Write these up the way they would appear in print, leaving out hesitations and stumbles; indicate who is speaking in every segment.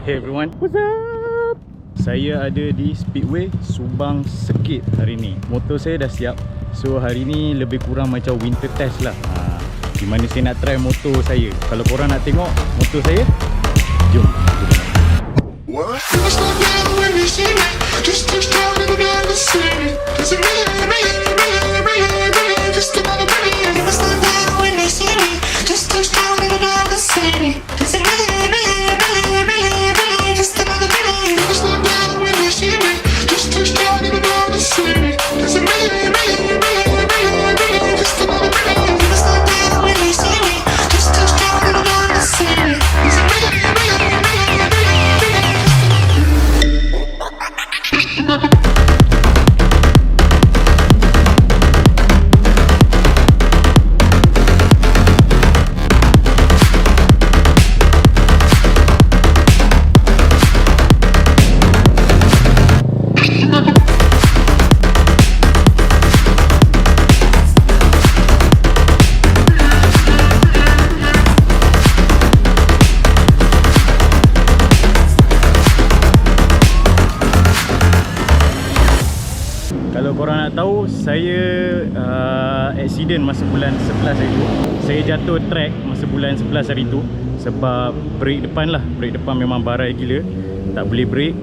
Speaker 1: Hey everyone, what's up? Saya ada di Speedway Subang Circuit hari ni. Motor saya dah siap. So hari ni lebih kurang macam winter test lah. Di mana saya nak try motor saya. Kalau korang nak tengok motor saya, jom. Kalau korang nak tahu, saya accident masa bulan 11 hari tu. Saya jatuh track masa bulan 11 hari tu sebab brake depan lah. Brake depan memang barai gila. Tak boleh brake,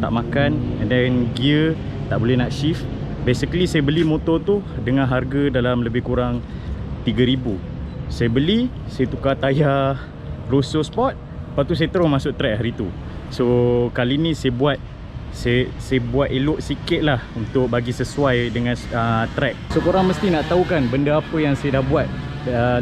Speaker 1: tak makan, and then gear tak boleh nak shift. Basically saya beli motor tu dengan harga dalam lebih kurang 3,000. Saya beli, saya tukar tayar Rosso Sport, lepas tu saya terus masuk track hari tu. So kali ni saya buat elok sikit lah untuk bagi sesuai dengan track. So korang mesti nak tahu kan benda apa yang saya dah buat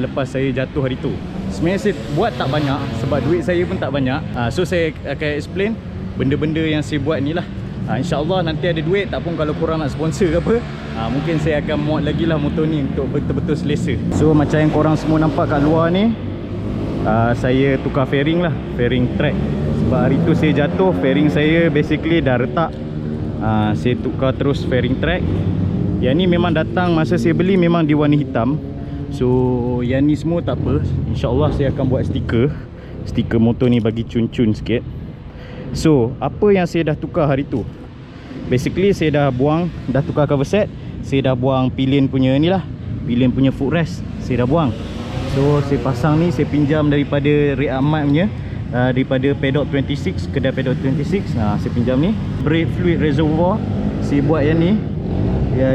Speaker 1: lepas saya jatuh hari tu. Sebenarnya saya buat tak banyak sebab duit saya pun tak banyak. So saya akan explain benda-benda yang saya buat ni lah. InsyaAllah nanti ada duit, tak pun kalau korang nak sponsor ke apa, mungkin saya akan mod lagi lah motor ni untuk betul-betul selesa. So macam yang korang semua nampak kat luar ni, saya tukar fairing lah, fairing track. Sebab hari tu saya jatuh, fairing saya basically dah retak. Saya tukar terus fairing track. Yang ni memang datang masa saya beli memang di warna hitam. So yang ni semua tak apa, InsyaAllah saya akan buat stiker motor ni bagi cun-cun sikit. So apa yang saya dah tukar hari tu, basically saya dah tukar cover set. Saya dah buang pillion punya ni lah, pillion punya footrest saya dah buang. So saya pasang ni, saya pinjam daripada Red Ahmad punya, daripada Paddock 26, kedai Paddock 26. Saya pinjam ni. Brake fluid reservoir saya buat yang ni.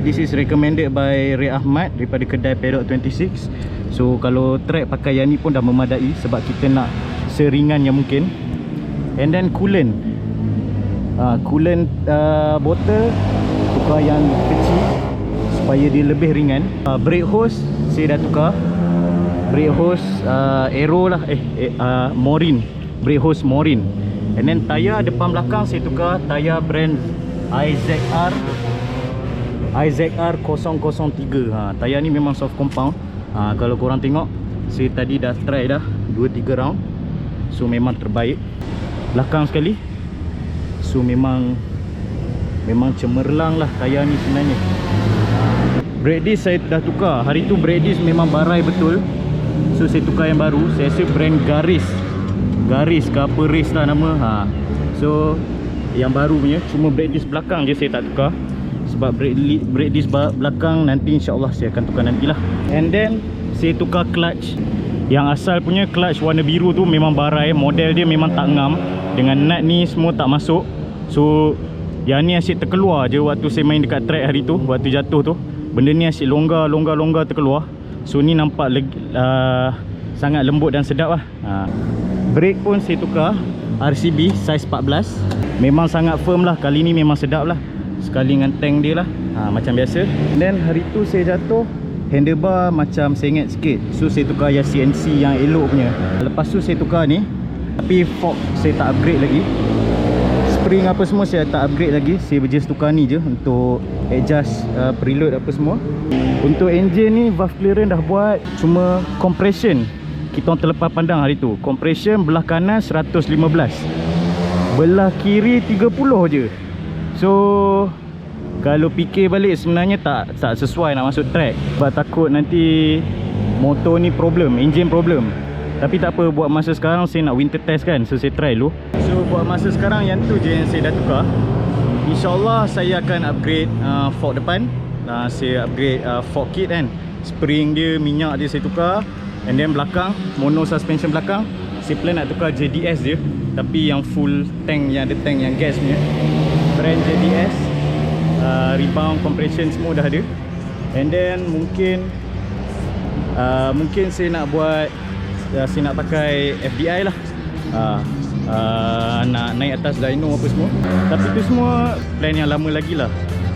Speaker 1: This is recommended by Red Ahmad daripada kedai Paddock 26. So kalau track pakai yang ni pun dah memadai sebab kita nak seringan yang mungkin. And then coolant, botol tukar yang kecil supaya dia lebih ringan. Brake hose saya dah tukar. Brake hose Aero lah, Morin, brake hose Morin. And then tayar depan belakang saya tukar tayar brand IZR 003. Tayar ni memang soft compound. Kalau korang tengok, saya tadi dah try dah 2-3 round. So memang terbaik. Belakang sekali, so memang cemerlang lah tayar ni sebenarnya. Brake disc saya dah tukar. Hari tu brake disc memang barai betul. So saya tukar yang baru. Saya rasa brand Garis ke apa race lah nama. So yang baru punya. Cuma brake disc belakang je saya tak tukar. Sebab brake disc belakang nanti insyaAllah saya akan tukar nantilah. And then saya tukar clutch. Yang asal punya clutch warna biru tu memang barai. Model dia memang tak ngam. Dengan nut ni semua tak masuk. So yang ni asyik terkeluar je waktu saya main dekat track hari tu. Waktu jatuh tu, benda ni asyik longgar terkeluar. So ni nampak sangat lembut dan sedap lah. Brake pun saya tukar RCB size 14. Memang sangat firm lah. Kali ni memang sedap lah. Sekali dengan tank dia lah, macam biasa. Dan hari tu saya jatuh, handlebar macam sengit sikit. So saya tukar yang CNC yang elok punya. Lepas tu saya tukar ni, tapi fork saya tak upgrade lagi. Spring apa semua saya tak upgrade lagi. Saya just tukar ni je untuk adjust preload apa semua. Untuk engine ni, valve clearance dah buat. Cuma compression kita orang terlepas pandang hari tu. Compression belah kanan 115, belah kiri 30 je. So kalau fikir balik sebenarnya tak sesuai nak masuk track. Sebab takut nanti motor ni problem, engine problem. Tapi tak apa, buat masa sekarang saya nak winter test kan, so saya try dulu. So buat masa sekarang yang tu je yang saya dah tukar. InsyaAllah saya akan upgrade fork depan. Saya upgrade fork kit kan. Spring dia, minyak dia saya tukar. And then belakang, mono suspension belakang, saya plan nak tukar JDS dia, tapi yang full tank, yang ada tank yang gas punya, brand JDS. Rebound, compression semua dah ada. And then mungkin saya nak buat, saya nak pakai FDI lah, nak naik atas dyno apa semua. Tapi tu semua plan yang lama lagi lah,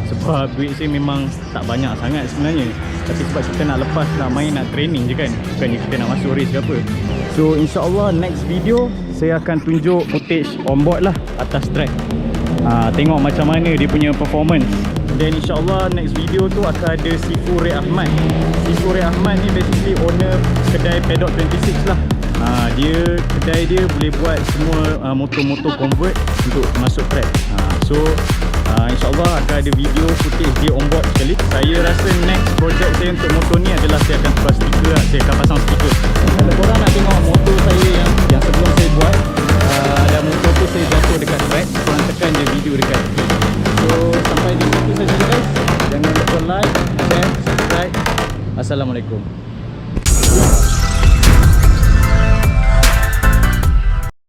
Speaker 1: sebab duit saya memang tak banyak sangat sebenarnya. Tapi sebab kita nak lepas, nak main, nak training je kan, bukannya kita nak masuk race ke apa. So insyaAllah next video saya akan tunjuk footage onboard lah atas track, tengok macam mana dia punya performance. Dan insyaAllah next video tu akan ada Sifu Ray Ahmad. Sifu Ray Ahmad ni basically owner kedai Paddock 26 lah. Kedai dia boleh buat semua motor-motor convert untuk masuk track. So insyaAllah akan ada video footage dia onboard sekali. Saya rasa next project saya untuk motor ni adalah saya akan tukar stiker lah. Saya akan pasang stiker. Kalau korang nak tengok motor saya yang sebelum saya buat, dan motor tu saya jatuh dekat track, korang tekan je video dekat. So sampai di situ saja guys. Jangan lupa like, share, subscribe. Assalamualaikum.